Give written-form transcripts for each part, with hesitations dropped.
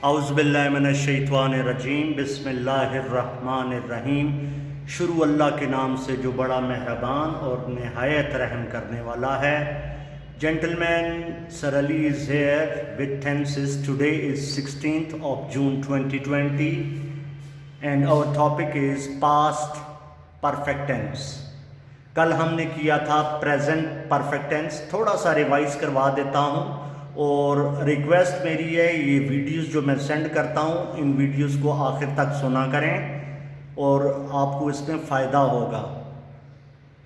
اعوذ باللہ من الشیطان الرجیم، بسم اللہ الرحمن الرحیم۔ شروع اللہ کے نام سے جو بڑا مہربان اور نہایت رحم کرنے والا ہے۔ Gentlemen, Sir Ali is here with tenses. Today is 16th of June 2020 and our topic is past perfect tense. کل ہم نے کیا تھا present perfect tense، تھوڑا سا ریوائز کروا دیتا ہوں اور ریکویسٹ میری ہے یہ ویڈیوز جو میں سینڈ کرتا ہوں ان ویڈیوز کو آخر تک سنا کریں اور آپ کو اس میں فائدہ ہوگا۔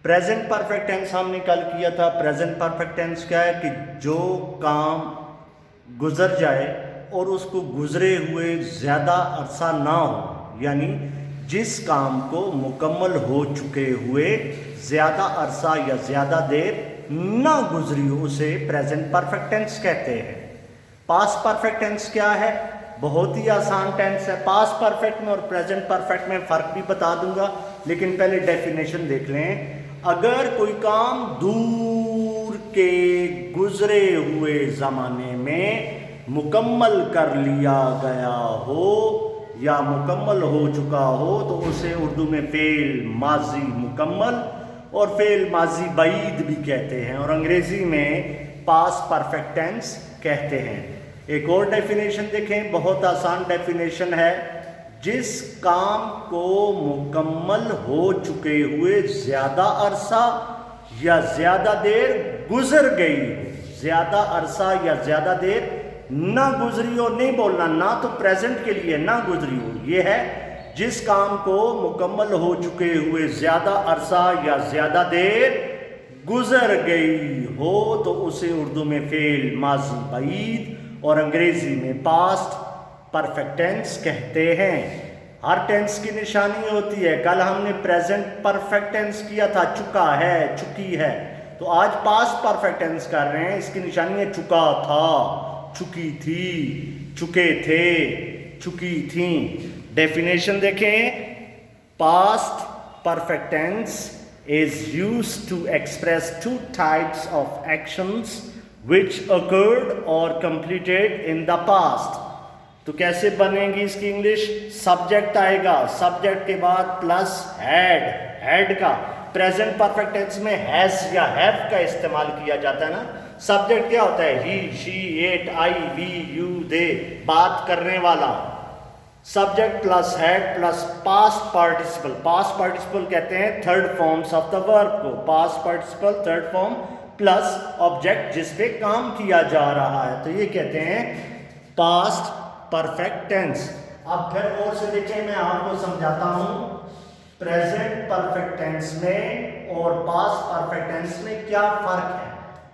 پریزنٹ پرفیکٹ ٹینس ہم نے کل کیا تھا۔ پریزنٹ پرفیکٹ ٹینس کیا ہے کہ جو کام گزر جائے اور اس کو گزرے ہوئے زیادہ عرصہ نہ ہو، یعنی جس کام کو مکمل ہو چکے ہوئے زیادہ عرصہ یا زیادہ دیر نہ گزری ہو، اسے پریزنٹ پرفیکٹ ٹینس کہتے ہیں۔ پاسٹ پرفیکٹ ٹینس کیا ہے؟ بہت ہی آسان ٹینس ہے۔ پاسٹ پرفیکٹ میں اور پریزنٹ پرفیکٹ میں فرق بھی بتا دوں گا، لیکن پہلے ڈیفینیشن دیکھ لیں۔ اگر کوئی کام دور کے گزرے ہوئے زمانے میں مکمل کر لیا گیا ہو یا مکمل ہو چکا ہو تو اسے اردو میں فعل ماضی مکمل اور فعل ماضی بعید بھی کہتے ہیں، اور انگریزی میں پاسٹ پرفیکٹ ٹینس کہتے ہیں۔ ایک اور ڈیفینیشن دیکھیں، بہت آسان ڈیفینیشن ہے۔ جس کام کو مکمل ہو چکے ہوئے زیادہ عرصہ یا زیادہ دیر گزر گئی ہو، زیادہ عرصہ یا زیادہ دیر نہ گزری ہو، نہیں بولنا نہ تو پریزنٹ کے لیے نہ گزری ہو، یہ ہے جس کام کو مکمل ہو چکے ہوئے زیادہ عرصہ یا زیادہ دیر گزر گئی ہو تو اسے اردو میں فعل ماضی بعید اور انگریزی میں پاسٹ پرفیکٹ ٹینس کہتے ہیں۔ ہر ٹینس کی نشانی ہوتی ہے۔ کل ہم نے پریزنٹ پرفیکٹ ٹینس کیا تھا، چکا ہے، چکی ہے، تو آج پاسٹ پرفیکٹ ٹینس کر رہے ہیں۔ اس کی نشانی ہے چکا تھا، چکی تھی، چکے تھے، چکی تھیں۔ ڈیفینیشن دیکھیں، past perfect tense is used to express two types of actions which occurred or completed in the past۔ تو کیسے بنیں گی اس کی انگلش؟ سبجیکٹ آئے گا، سبجیکٹ کے بعد پلس ہیڈ، ہیڈ کا۔ پریزنٹ پرفیکٹ ٹینس میں ہیز یا ہیو کا استعمال کیا جاتا ہے نا۔ سبجیکٹ کیا ہوتا ہے؟ ہی، شی، اٹ، آئی، وی، یو، دے، بات کرنے والا۔ Subject plus had plus past participle. Past participle کہتے ہیں third forms of the verb کو۔ Past participle third form plus object جس پہ کام کیا جا رہا ہے، تو یہ کہتے ہیں پاسٹ پرفیکٹ ٹینس۔ اب پھر اور سے دیکھیں، میں آپ کو سمجھاتا ہوں پریزنٹ پرفیکٹ ٹینس میں اور پاسٹ پرفیکٹ ٹینس میں کیا فرق ہے۔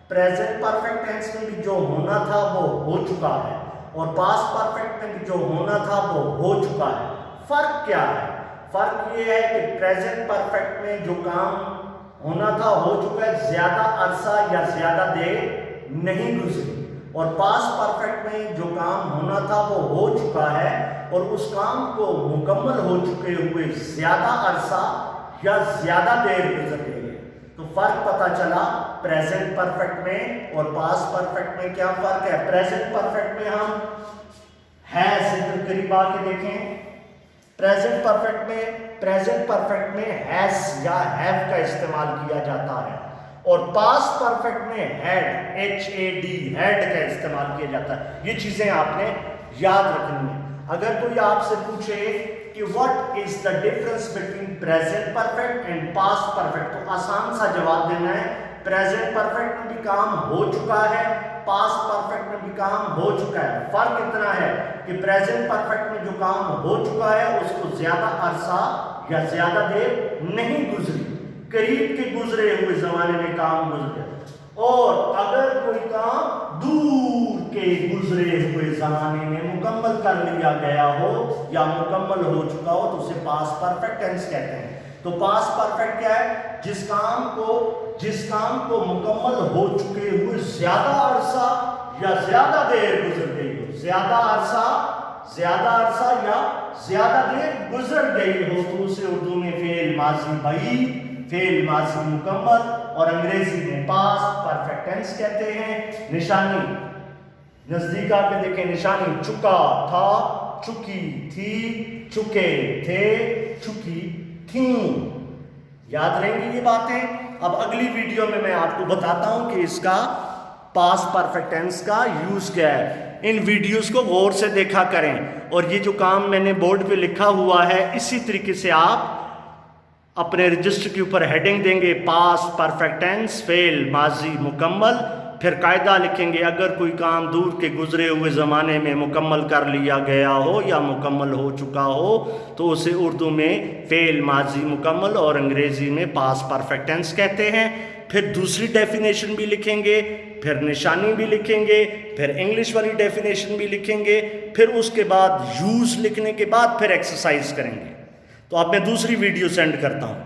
پریزنٹ پرفیکٹ ٹینس میں بھی جو ہونا تھا وہ ہو چکا ہے، اور پاسٹ پرفیکٹ میں بھی جو ہونا تھا وہ ہو چکا ہے۔ فرق کیا ہے؟ فرق یہ ہے کہ پریزنٹ پرفیکٹ میں جو کام ہونا تھا ہو چکا ہے، زیادہ عرصہ یا زیادہ دیر نہیں گزری، اور پاسٹ پرفیکٹ میں جو کام ہونا تھا وہ ہو چکا ہے اور اس کام کو مکمل ہو چکے ہوئے زیادہ عرصہ یا زیادہ دیر گزر گئی ہے۔ تو فرق پتہ چلا پریزنٹ پرفیکٹ میں اور پاسٹ پرفیکٹ میں کیا فرق ہے۔ پریزنٹ پرفیکٹ میں ہم ہیز، ادھر قریب آ کے دیکھیں، پریزنٹ پرفیکٹ میں ہیز یا ہیو کا استعمال کیا جاتا ہے، اور پاسٹ پرفیکٹ میں had, H A D, had کا استعمال کیا جاتا ہے۔ یہ چیزیں آپ نے یاد رکھنی ہیں۔ اگر کوئی آپ سے پوچھے کہ what is the difference between present perfect and past perfect، تو آسان سا جواب دینا ہے، present perfect میں بھی کام ہو چکا ہے، past perfect میں بھی کام ہو چکا ہے۔ فرق اتنا ہے کہ present perfect میں جو کام ہو چکا ہے اس کو زیادہ عرصہ یا زیادہ دیر نہیں گزری، قریب کے گزرے ہوئے زمانے میں کام گزر گیا، اور اگر کوئی کام دور کے گزرے ہوئے زمانے میں مکمل کر لیا گیا ہو یا مکمل ہو چکا ہو تو اسے پاسٹ پرفیکٹ ٹینس کہتے ہیں۔ تو پاسٹ پرفیکٹ کیا ہے؟ جس کام کو مکمل ہو چکے ہوئے زیادہ عرصہ یا زیادہ دیر گزر گئی ہو، زیادہ عرصہ یا زیادہ دیر گزر گئی ہو تو اسے اردو میں فعل ماضی بعید، فعل ماضی مکمل اور انگریزی میں پاسٹ پرفیکٹ ٹینس کہتے ہیں۔ نزدیک آ کے دیکھیں نشانی، چکا تھا، چکی تھی، چکے تھے، چکی تھیں. یاد رہیں گی یہ باتیں؟ اب اگلی ویڈیو میں آپ کو بتاتا ہوں کہ اس کا پاسٹ پرفیکٹ ٹینس کا یوز کیا ہے. ان ویڈیوز کو غور سے دیکھا کریں، اور یہ جو کام میں نے بورڈ پہ لکھا ہوا ہے اسی طریقے سے آپ اپنے رجسٹر کے اوپر ہیڈنگ دیں گے، پاسٹ پرفیکٹ ٹینس، فعل ماضی مکمل، پھر قاعدہ لکھیں گے اگر کوئی کام دور کے گزرے ہوئے زمانے میں مکمل کر لیا گیا ہو یا مکمل ہو چکا ہو تو اسے اردو میں فعل ماضی مکمل اور انگریزی میں پاسٹ پرفیکٹ ٹینس کہتے ہیں. پھر دوسری ڈیفینیشن بھی لکھیں گے، پھر نشانی بھی لکھیں گے، پھر انگلش والی ڈیفینیشن بھی لکھیں گے، پھر اس کے بعد یوز لکھنے کے بعد پھر ایکسرسائز کریں گے. تو اب میں دوسری ویڈیو سینڈ کرتا ہوں.